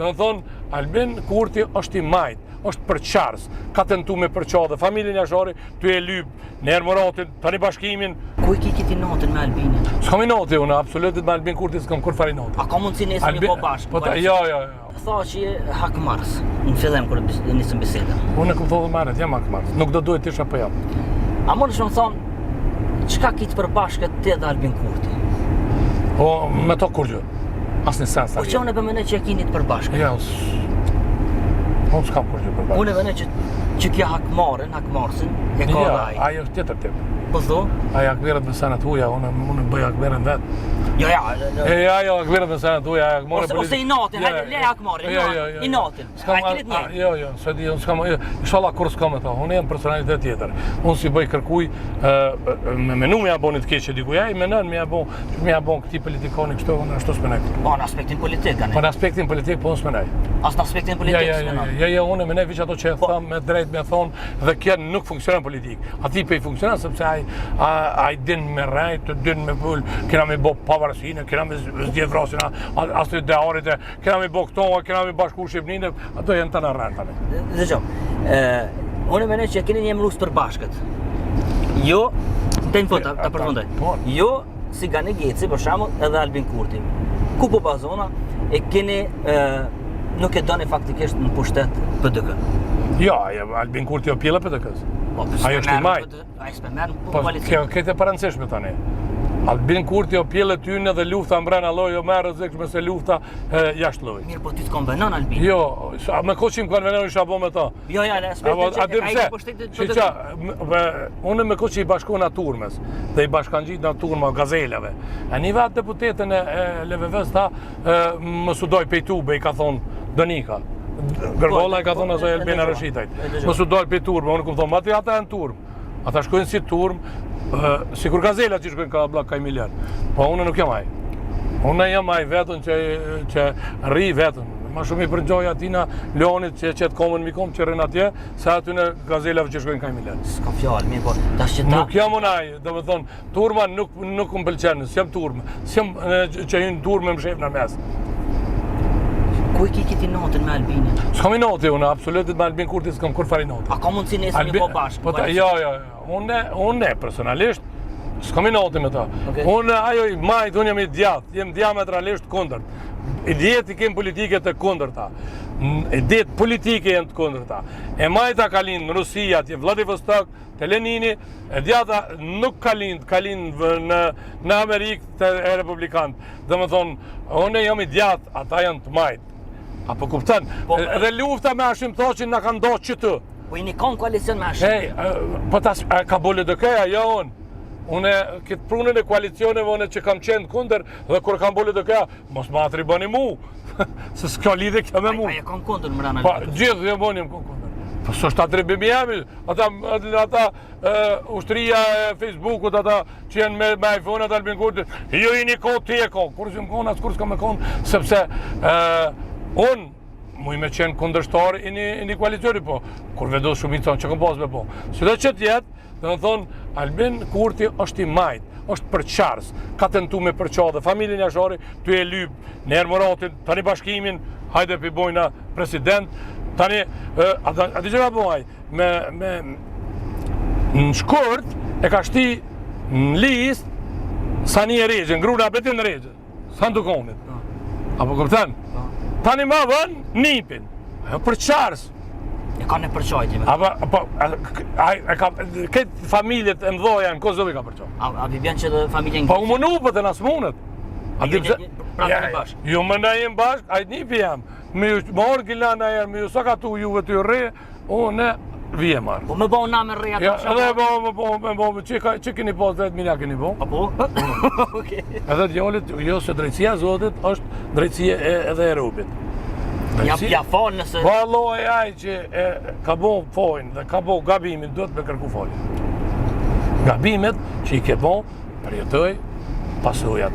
dhe më thonë, Albin Kurti është i majtë, është përqarës, ka tentu me përqa dhe familjen Jashari, ty e lypë, në Ermoratin, tani bashkimin. Ku i kiti notën me Albinin? S'kam i notë, unë absolutit me Albin Kurti s'kam kur fari notë. A ka mundësi nesër një po bashkë? Jo. Tha që je hakmarrës, në fillim kur nisëm bisedën. Unë e kom thodhë marrët, jam hakmarrës, nuk do duhet isha për jam. A mund shumë thonë, qka kitë për bashkët te dhe Albin Kurti? Po, me to kur gjë, asë një sens. Po që unë e bëmene që e kinit për bashkët? Ja, unë s'kam kur gjë për bashkët. Unë e bëmene që kja hakmarësin, e ka dhe ajë. Ajo është tjetër tip. Po tho? Ajo akmerët me sanat huja, unë bëj akmerën vetë. Jo, akmerët me sanat huja, ose i natin, hajde, le akmarë, i natin. A kinit njëjtë? Jo, se di, unë s'kam, inshallah kur s'kam e tha, unë jam personalitet tjetër. Unë si bëj kërkuj, me menu me jabonit keqe dikuj, i menën me jabon këti politikoni kështu, unë ashtu s'menej. Po, në aspektin politik, gane? Po, në aspektin politik, po unë s'menej. As në aspektin politik s'menej? Jo, unë menej vishë ato që e tham me drejt me thonë, dhe kjo nuk funksionon politik. Ati pe i funksionon sepse ai din me rejt, din me pull, kena me bo pavarësine, kena me zdje vrasina, as të idearit, kena me bo këto, kena me bashku Shqipninë, ato jenë të në rrën tani. Dhe qo, unë e menej që keni një mrus për bashkët. Jo, të një ta përfundoj. Jo, si Gani Geci, për shamull, edhe Albin Kurti. Ku po bazona, e keni nuk e doni faktikisht në pushtet PDK. Jo, Albin Kurti o pjela PDK-s. Ajo është i majtë. Ajo s'përmerë në Po, koalicion. këtë e paranceshme tani. Albin Kurti o pjele tyne dhe lufta mbrana loj, o merë rëzikshme se lufta jashtë loj. Mirë, po ti t'konvenon, Albin? Jo, me koqim konvenon isha bo me ta. Jo, respekte që ka i në pushtetit PDK. Unë me koqim i bashku në Turmes, dhe i bashkan gjitë në Turma gazeleve. E një vetë deputetën e LVV-s ta më sudoj pejtube, i ka thonë Donika. Gërgolla i ka thonë asoj Elbena Rëshitajt. Më sudoj pej turmë, unë këmë thonë, mati ata e në turmë. Ata shkojnë si turmë, si kur gazela që shkojnë ka blak ka i miljar. Po unë nuk jam aj. Unë jam aj vetën që rri vetën. Ma shumë i përngjoj atina Leonit që qëtë komën mi komë që rrinë atje, se aty në gazelave që shkojnë ka i miljar. S'ka fjallë, mirë, po, ta shqita... Nuk jam unë aj, dhe me thonë, turma nuk më pëlqenë, s'jam turmë. S'jam që hynë turmë më shef në mes. Ku i kiti notën me Albinin? S'kam i notë unë, absolutit me Albin Kurti s'kam kur fari notë. A ka mundësi nesër një po bashkë? Jo, unë personalisht s'kam i notë me ta. Unë ajo i majtë, unë jam i djatë, jem diametralisht kundërt. Idejet i kemë politike të kundërta. Idejet politike jenë të kundërta. E majta ka linë në Rusia, atje Vladivostok, të Lenini, e djata nuk ka linë në Amerikë të Republikantë. Dhe më thonë, unë jam i djatë, ata janë të majtë. Apo kuptan, edhe lufta me Hashim Thoqin në ka ndohë që të. Po i një konë koalicion me Hashim? Po tas, ka bole dëkeja, jo unë. Unë këtë prunën e koalicioneve unë që kam qenë kunder dhe kur kam bole dëkeja, mos ma atriboni mu. Se s'ka lidhe kjo me mu. Pa e kom kunder më rana? Po, gjithë dhe bonim kom kunder. Po së është atribimi jemi, ata ushtria e Facebookut, ata që jenë me iPhone-at Albin Kurti, jo i një kohë, ti e kohë. Kur si më kohë, asë kur s'ka me kohë, sepse unë mu i me qenë kundërshtar i një koalicioni, po, kur vedo shumicon që kom pas me po. Si dhe që tjetë, dhe më thonë, Albin Kurti është i majtë, është përqarës, ka tentu me përqa dhe familjen Jashari, ty e lypë në Ermoratin, tani bashkimin, hajde për bojna president, tani, ati që ka bojaj, në shkurt e ka shti në list Sani e Regjën, Gruna Betin në Regjën, sa në dukonit. Apo këpëtan? Tani ma vën, nipin. Ajo përqarës. E ka në përqajtje me? Këtë familjet e mdoja në Kosovë ka përqajtje. A bibjen që dhe familjen... Pa u më nupët e nësë mundet. Pratë në bashkë? Jo më në jem bashkë, a i nipi jam. Me ju orë gilana e me ju saka tu juve të ju re, unë vje marë. Po me bo na me re ato shumë? Edhe me bo, që keni pas 10.000 keni bo? A po? Edhe djallit, jo se drejtësia Zotit është drejtësia edhe e rubit. Ja falë nëse... Valoj aj që ka bo fojnë dhe ka bo gabimin, duhet me kërku folje. Gabimet që i ke bo, përjetoj pasujat.